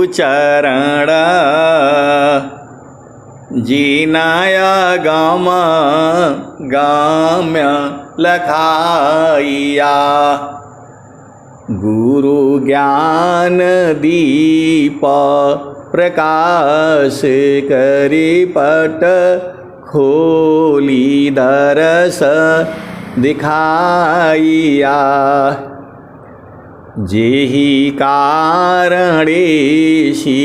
चरण जीनाया गाम्य लखाइया। गुरु ज्ञान दीप प्रकाश करी पट खोली दरस दिखाइया। जेहि कारणेशी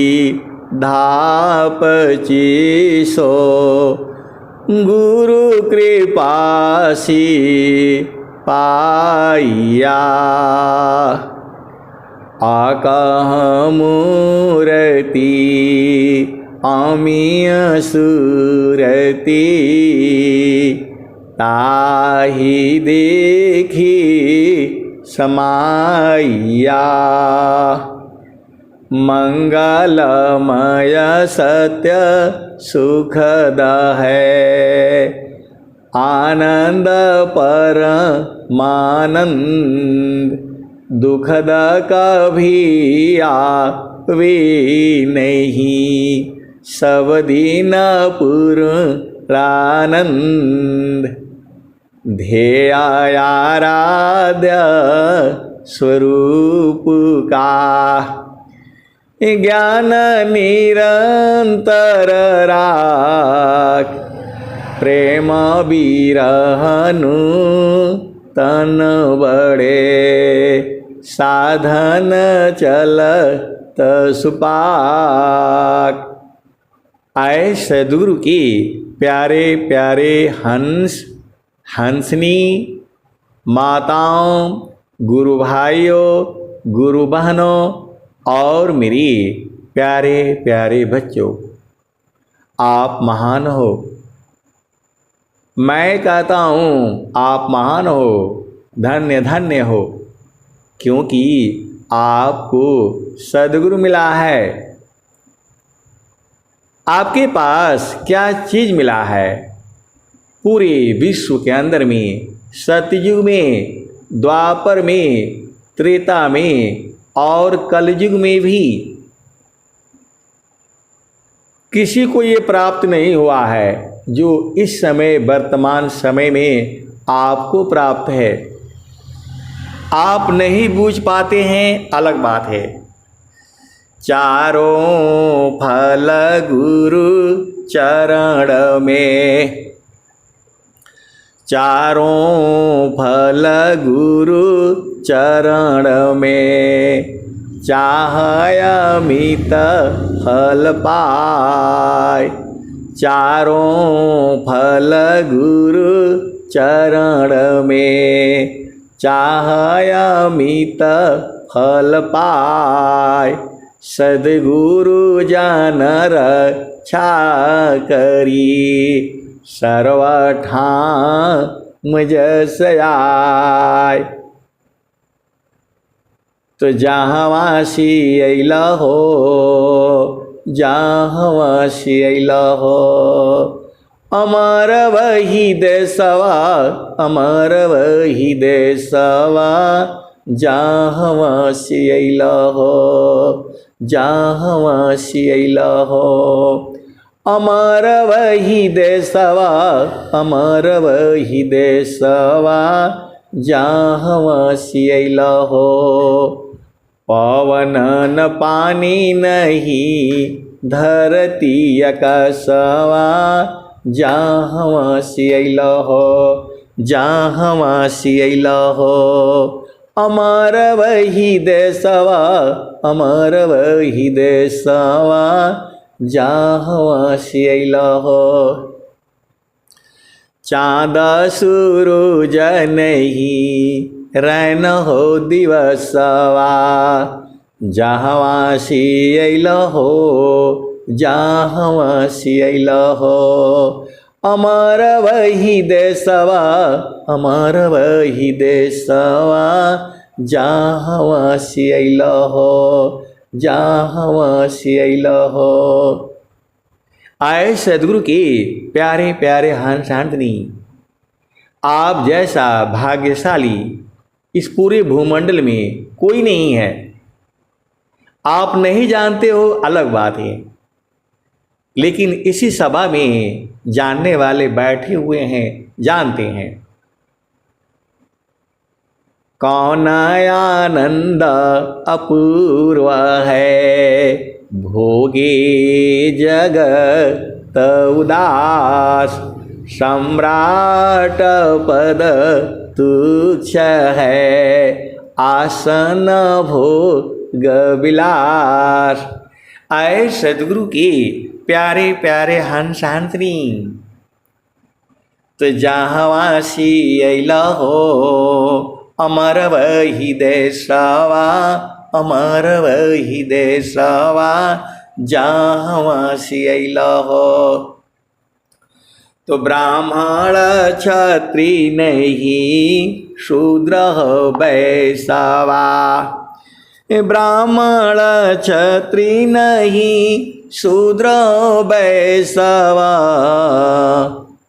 धापचिसो गुरु कृपासी पाइया। आकह मूर्ति अमीय सुरति ताहि देखी समाइया। मंगलमय सत्य सुखद है आनंद परमानंद। दुखद कभी आवे नहीं सब दिन पूर्णानंद। ध्येयाराध्य स्वरूप का ज्ञान निरंतर राख। प्रेम बिरहनु तन बड़े साधन चलत सुपाक। आए सद्गुरु की प्यारे प्यारे हंस हंसनी माताओं, गुरु भाइयों, गुरु बहनों और मेरी प्यारे प्यारे बच्चों, आप महान हो। मैं कहता हूँ आप महान हो, धन्य धन्य हो, क्योंकि आपको सद्गुरु मिला है। आपके पास क्या चीज़ मिला है? पूरे विश्व के अंदर में, सतयुग में, द्वापर में, त्रेता में और कलयुग में भी किसी को ये प्राप्त नहीं हुआ है जो इस समय वर्तमान समय में आपको प्राप्त है। आप नहीं बूझ पाते हैं, अलग बात है। चारों फल गुरु चरण में, चारों फल गुरु चरण में, चाहय अमित फल पाय। चारों फल गुरु चरण में, चाहय अमित फल पाय। सद्गुरु जन रक्षा करी सर्वठाम जस आय। तो जहाँवासी अइला हो, जहाँवासी अइला हो, अमर वही देशवा, अमर वही देशवा। जहाँवासी अइला हो, जहाँवासी अइला हो, अमर वही देशवा, अमर वही देशवा। जहाँवासी अइला हो, पवन न पानी नहीं धरती आकाशवा। जहाँवासी अइला हो, जहाँवासी अइला हो, अमर वही देशवा, अमर वही देशवा। जहाँवासी अइला हो, चाँद सूरज नहीं रैन हो दिवसवा। जहाँवासी अइला हो, जहाँवासी अइला हो, अमर वही देशवा, अमर वही देशवा। जहाँवासी अइला हो, जहाँवासी अइला हो। आए सद्गुरु के प्यारे प्यारे हंस हंसनी, आप जैसा भाग्यशाली इस पूरे भूमंडल में कोई नहीं है। आप नहीं जानते हो अलग बात है, लेकिन इसी सभा में जानने वाले बैठे हुए हैं, जानते हैं। कौन आनंद अपूर्व है, भोगे जगत उदास, सम्राट पद तुच्छ है, आसन भोग विलास। आए सदगुरु के प्यारे प्यारे हंस हंसनी, तो जहाँवासी अइला हो, अमर वही देशवा, अमर वही देशवा, जहाँवासी अइला हो। तो ब्राह्मण क्षत्रि नहीं, शूद्र वैश्यवा, ब्राह्मण क्षत्रि नहीं, शूद्र वैश्यवा,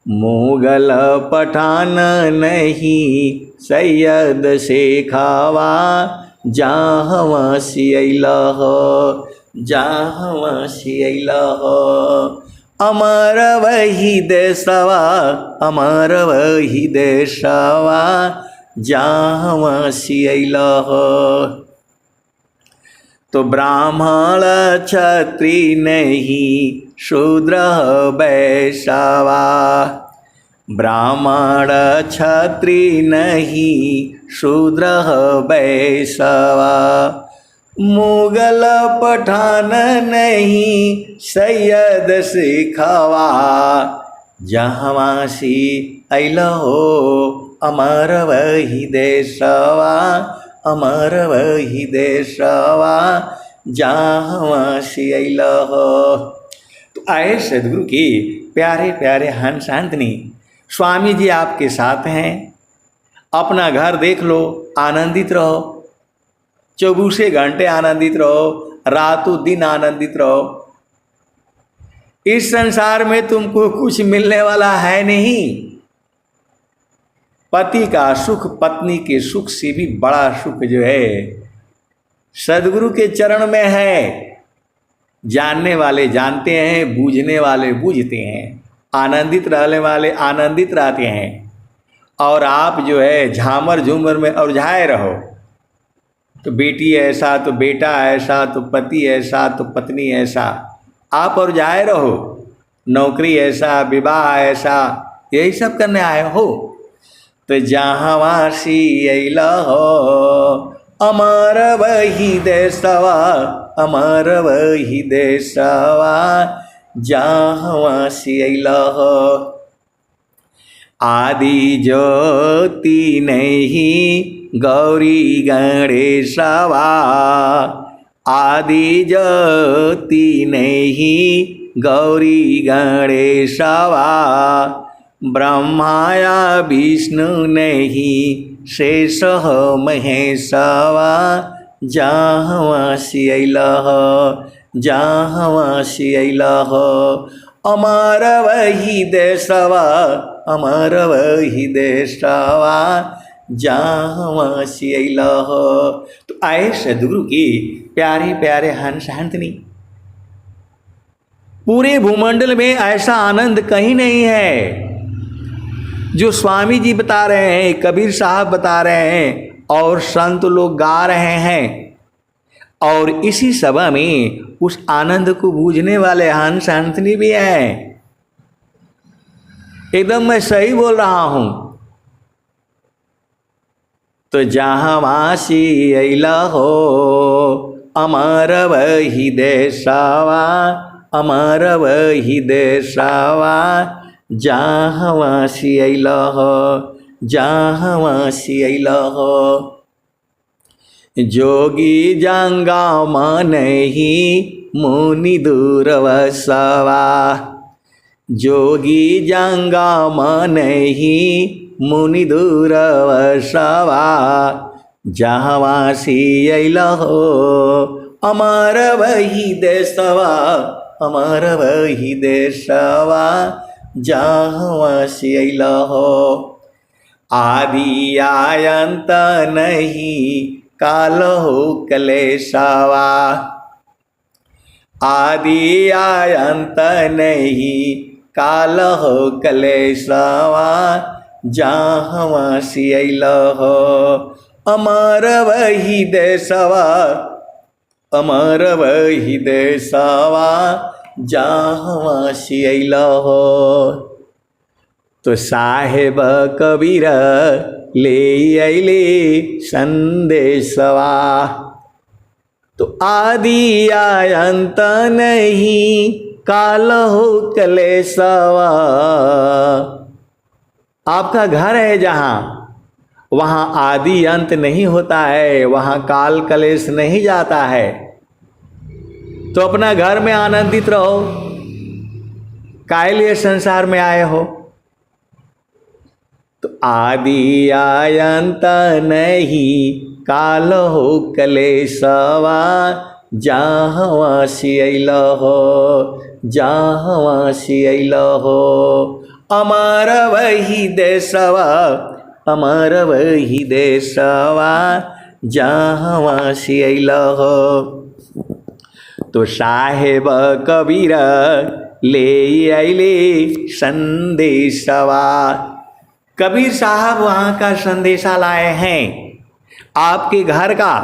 मुगल पठान नहीं, सैयद शेखावा, जहाँवासी अइला हो, जहाँवासी अइला हो। अमर वही देशवा, अमर वही देशवा, जहाँवासी अइला हो। तो ब्राह्मण क्षत्रि नहीं, शूद्र वैश्यवा, ब्राह्मण क्षत्रि नहीं, शूद्र वैश्यवा, मुगल पठान नहीं, सैयद शेखावा, जहाँवासी अइला हो, अमर वही देशवा, अमर वही देशवा, जहाँवासी अइला हो। तो आए सदगुरु के प्यारे प्यारे हंस हंसनी, स्वामी जी आपके साथ हैं। अपना घर देख लो, आनंदित रहो, 24 घंटे आनंदित रहो, रातों दिन आनंदित रहो। इस संसार में तुमको कुछ मिलने वाला है नहीं। पति का सुख, पत्नी के सुख से भी बड़ा सुख जो है सदगुरु के चरण में है। जानने वाले जानते हैं, बूझने वाले बूझते हैं, आनंदित रहने वाले आनंदित रहते हैं। और आप जो है झामर झूमर में उलझाए रहो, तो बेटी ऐसा, तो बेटा ऐसा, तो पति ऐसा, तो पत्नी ऐसा, आप उलझाए रहो। नौकरी ऐसा, विवाह ऐसा, यही सब करने आए हो। तो जहाँवासी अइला हो, अमर वही देशवा, अमर वही देशवा, जहाँवासी अइला हो। आदि ज्योति नहीं, गौरी गणेशवा, आदि ज्योति नहीं, गौरी गणेशवा, ब्रह्माया विष्णु नहीं, शेष महेशवा, जहाँवासी अइला हो, जहाँवासी अइला हो। अमर वही देशवा, अमर वही देशवा, जहाँवासी अइला हो। तो आए सदगुरु के प्यारे प्यारे हंस हंसनी, पूरे भूमंडल में ऐसा आनंद कहीं नहीं है जो स्वामी जी बता रहे हैं, कबीर साहब बता रहे हैं और संत लोग गा रहे हैं। और इसी सभा में उस आनंद को बूझने वाले हंस हंसनी भी हैं। एकदम मैं सही बोल रहा हूं। तो जहाँवासी अइला हो, अमर वही देशवा, अमर वही देशवा, जहाँवासी अइला हो, जहाँवासी अइला हो। जोगी जंगम नहीं, मुनि दूरवसवा, जोगी जंगम नहीं, मुनि दूरवसवा, जहाँवासी अइला हो, अमर वही देशवा, अमर वही देशवा, जहाँवासी अइला हो। आदि आयंत नहीं, काल हो कलेशवा, आदि अंत नहीं काल हो कलेशवा जहाँ सियल हो अमर वही देशवा अमर वही देशवा जहाँ सियल हो। तो साहेब कबीर ले अले संदेशवा। तो आदि अंत नहीं काल हो कलेशवा। आपका घर है जहाँ, वहाँ आदि अंत नहीं होता है, वहाँ काल कलेश नहीं जाता है। तो अपना घर में आनंदित रहो। काहे लिए संसार में आए हो? तो आदि अंत नहीं काल हो कलेशवा जहाँ सियल हो जहाँ सियल हो अमर वही देशवा अमर वही देशवा जहाँ सियल हो। तो साहेब कबीर ले अले संदेशवा। कबीर साहब वहाँ का संदेशा लाए हैं आपके घर का।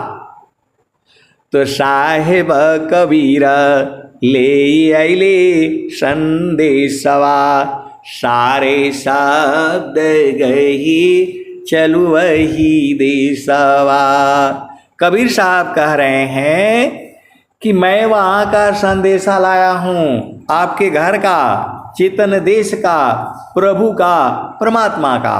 तो साहेब कबीर ले अले संदेशवा। सारे शब्द गही चलु वही देशवा। कबीर साहब कह रहे हैं कि मैं वहाँ का संदेशा लाया हूँ, आपके घर का, चेतन देश का, प्रभु का, परमात्मा का।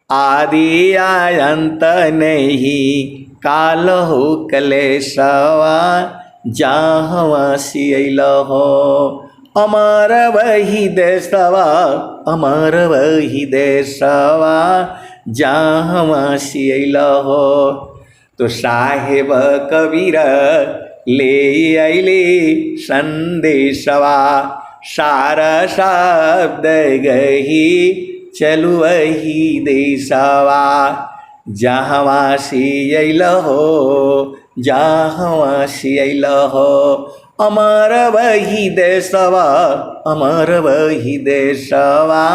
आदि अंत नहीं काल हो कलेशवा जहाँ सियल हो अमर वही देशवा अमर वही देशवा जहाँ सियल हो। तो साहेब कबीर ले अले संदेशवा। सारा शब्द गही चलु वही देशवा जहाँ सियल हो जहाँ सियल हो अमर वही देशवा अमर वही देशवा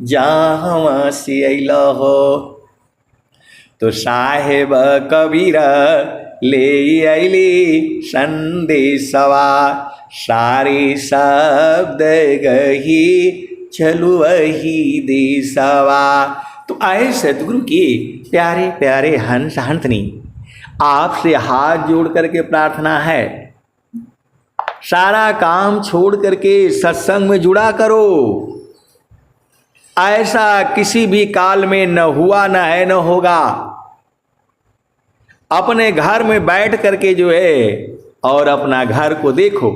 जहाँ सियल हो। तो साहेब कबीर ले अले संदेशवा। सारे शब्द गही चलु वही देशवा। तो आए सतगुरु के प्यारे प्यारे हंस हंसनी, आपसे हाथ जोड़ करके प्रार्थना है, सारा काम छोड़ करके सत्संग में जुड़ा करो। ऐसा किसी भी काल में न हुआ, न है, न होगा। अपने घर में बैठ करके जो है और अपना घर को देखो।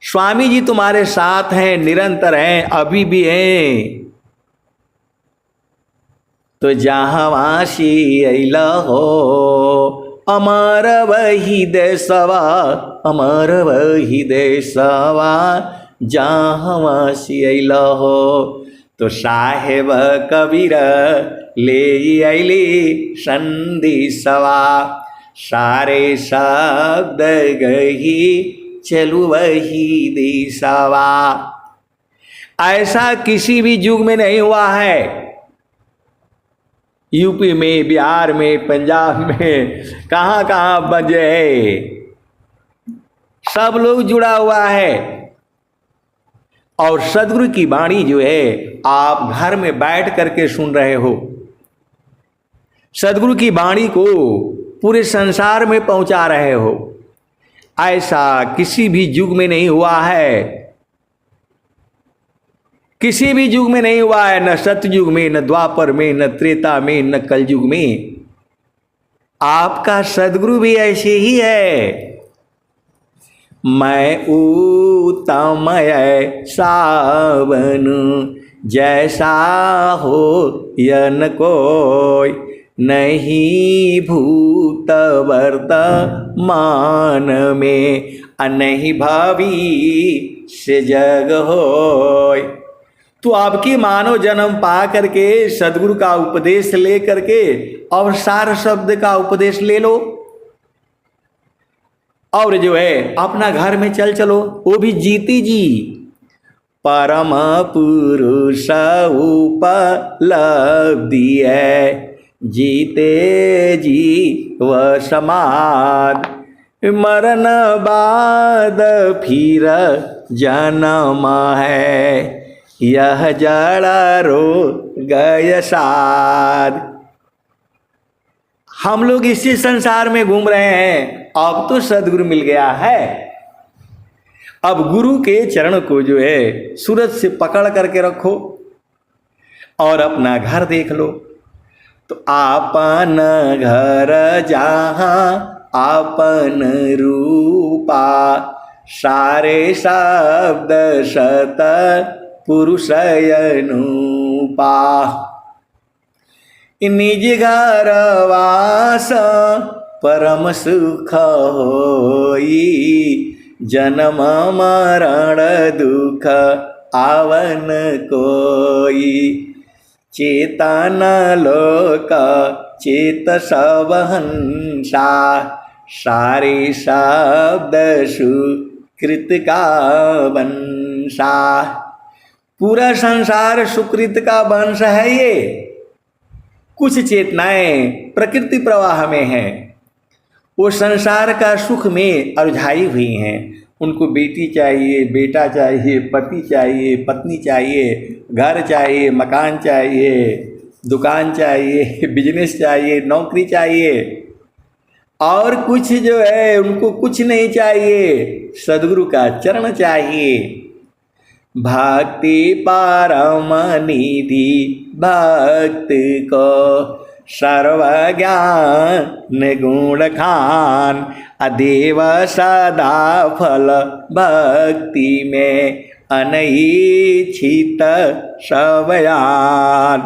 स्वामी जी तुम्हारे साथ हैं, निरंतर हैं, अभी भी हैं। तो जहाँ सियल हो अमर वही देशवा अमर वही देशवा जहाँ सियल हो। तो साहेब कबीर ले अले संदेशवा। सारे शब्द गही चलु वही देशवा। ऐसा किसी भी युग में नहीं हुआ है। यूपी में, बिहार में, पंजाब में, कहाँ कहाँ बजे सब लोग जुड़ा हुआ है। और सदगुरु की वाणी जो है आप घर में बैठ करके सुन रहे हो। सदगुरु की वाणी को पूरे संसार में पहुंचा रहे हो। ऐसा किसी भी युग में नहीं हुआ है, किसी भी युग में नहीं हुआ है। न सतयुग में, न द्वापर में, न त्रेता में, न कलयुग में। आपका सदगुरु भी ऐसे ही है। मैं उत्तम सावन जैसा हो यन कोई, नहीं भूत वर्तमान में नहीं भावी से जग होय। तो आपकी मानव जन्म पा करके सदगुरु का उपदेश ले करके और सार शब्द का उपदेश ले लो। और जो है अपना घर में चल चलो, वो भी जीती जी। परम पुरुष उपलब्धि है, जीते जी व समाध। मरण बाद फिर जन्म है, यह जड़ा रोग साध। हम लोग इसी संसार में घूम रहे हैं, अब तो सदगुरु मिल गया है। अब गुरु के चरण को जो है सूरज से पकड़ करके रखो और अपना घर देख लो। तो आपन घर जहाँ आपन रूपा, सारे शब्द सत पुरुष अनुपा। निज घर वास परम सुख होई, जन्म मरण दुख आवन कोई। चेतन लोक चेत सब हंसा, सारे शब्द सुकृत का वंशा। पूरा संसार सुकृत का वंश है। ये कुछ चेतनाएं प्रकृति प्रवाह में हैं, वो संसार का सुख में उलझाई हुई हैं। उनको बेटी चाहिए, बेटा चाहिए, पति चाहिए, पत्नी चाहिए, घर चाहिए, मकान चाहिए, दुकान चाहिए, बिजनेस चाहिए, नौकरी चाहिए, और कुछ जो है उनको कुछ नहीं चाहिए, सद्गुरु का चरण चाहिए। भक्ति परम निधि भक्त को, सर्वज्ञान गुण खान। अदेव सदा फल भक्ति में, अनईक्षित सबयान।